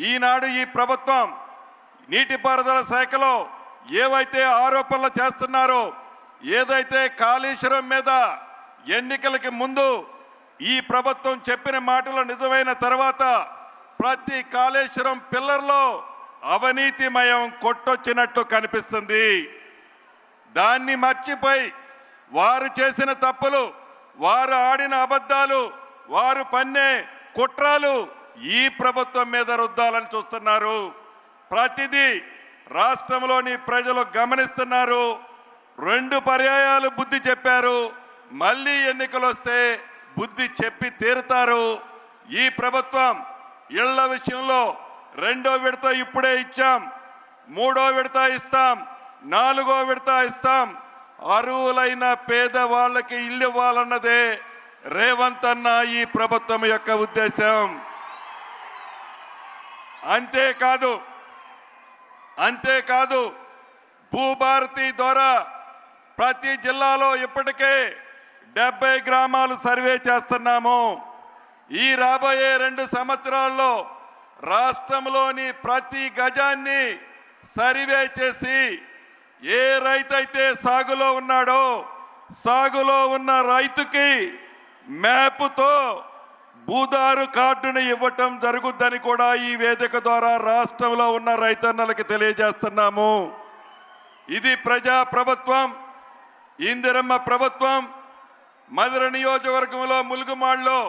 ఈనాడు ఈ ప్రభుత్వం నీటిపారుదల శాఖలో ఏవైతే ఆరోపణలు చేస్తున్నారో, ఏదైతే కాళేశ్వరం మీద ఎన్నికలకి ముందు ఈ ప్రభుత్వం చెప్పిన మాటలు నిజమైన తర్వాత ప్రతి కాళేశ్వరం పిల్లర్లో అవినీతిమయం కొట్టొచ్చినట్టు కనిపిస్తుంది. దాన్ని మర్చిపోయి వారు చేసిన తప్పులు, వారు ఆడిన అబద్ధాలు, వారు పన్నే కుట్రలు ఈ ప్రభుత్వం మీద రుద్దాలని చూస్తున్నారు. ప్రతిదీ రాష్ట్రంలోని ప్రజలు గమనిస్తున్నారు. 2 పర్యాయాలు బుద్ధి చెప్పారు, మళ్ళీ ఎన్నికలు వస్తే బుద్ధి చెప్పి తీరుతారు. ఈ ప్రభుత్వం ఇళ్ల విషయంలో 2వ విడత ఇప్పుడే ఇచ్చాం, 3వ విడత ఇస్తాం, 4వ విడత ఇస్తాం. అర్హులైన పేదవాళ్ళకి ఇల్లు ఇవ్వాలన్నదే రేవంత్ అన్న ఈ ప్రభుత్వం యొక్క ఉద్దేశం. అంతేకాదు భూభారతి ద్వారా ప్రతి జిల్లాలో ఇప్పటికే 70 గ్రామాలు సర్వే చేస్తున్నాము. ఈ రాబోయే 2 సంవత్సరాల్లో రాష్ట్రంలోని ప్రతి గజాన్ని సర్వే చేసి ఏ రైతైతే సాగులో ఉన్నాడో సాగులో ఉన్న రైతుకి మ్యాప్తో భూదారు కార్డును ఇవ్వటం జరుగుద్దని కూడా ఈ వేదిక ద్వారా రాష్ట్రంలో ఉన్న రైతన్నలకి తెలియజేస్తున్నాము. ఇది ప్రజా ప్రభుత్వం, ఇందిరమ్మ ప్రభుత్వం. మధుర నియోజకవర్గంలో ములుగుమాడులో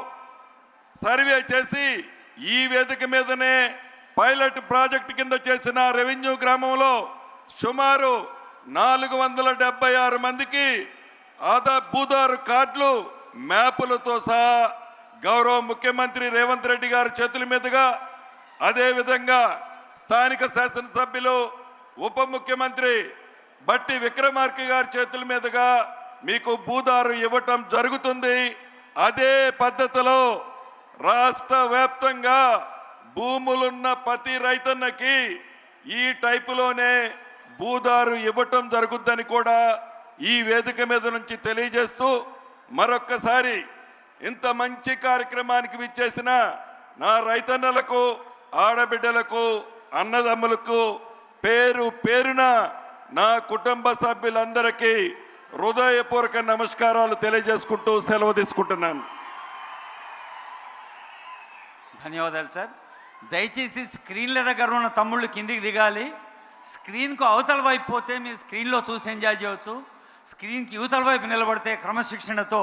సర్వే చేసి ఈ వేదిక మీదనే పైలట్ ప్రాజెక్టు కింద చేసిన రెవెన్యూ గ్రామంలో సుమారు 476 మందికి భూదారు కార్డులు మ్యాపులతో సహా గౌరవ ముఖ్యమంత్రి రేవంత్ రెడ్డి గారి చేతుల మీదుగా, అదేవిధంగా స్థానిక శాసనసభ్యులు ఉప ముఖ్యమంత్రి బట్టి విక్రమార్క గారి చేతుల మీదుగా మీకు భూదారు ఇవ్వటం జరుగుతుంది. అదే పద్ధతిలో రాష్ట్ర వ్యాప్తంగా భూములున్న ప్రతి రైతన్నకి ఈ టైపులోనే భూదారు ఇవ్వటం జరుగుద్దని కూడా ఈ వేదిక మీద నుంచి తెలియజేస్తూ, మరొక్కసారి ఇంత మంచి కార్యక్రమానికి విచ్చేసిన నా రైతన్నలకు, ఆడబిడ్డలకు, అన్నదమ్ములకు పేరు పేరున నా కుటుంబ సభ్యులందరికీ హృదయపూర్వక నమస్కారాలు తెలియజేసుకుంటూ సెలవు తీసుకుంటున్నాను. ధన్యవాదాలు సార్. దయచేసి స్క్రీన్ల దగ్గర ఉన్న తమ్ముళ్ళు కిందికి దిగాలి. స్క్రీన్కు అవతల వైపు పోతే మీరు స్క్రీన్లో చూసి ఎంజాయ్ చేయవచ్చు. స్క్రీన్కి యువతల వైపు నిలబడితే క్రమశిక్షణతో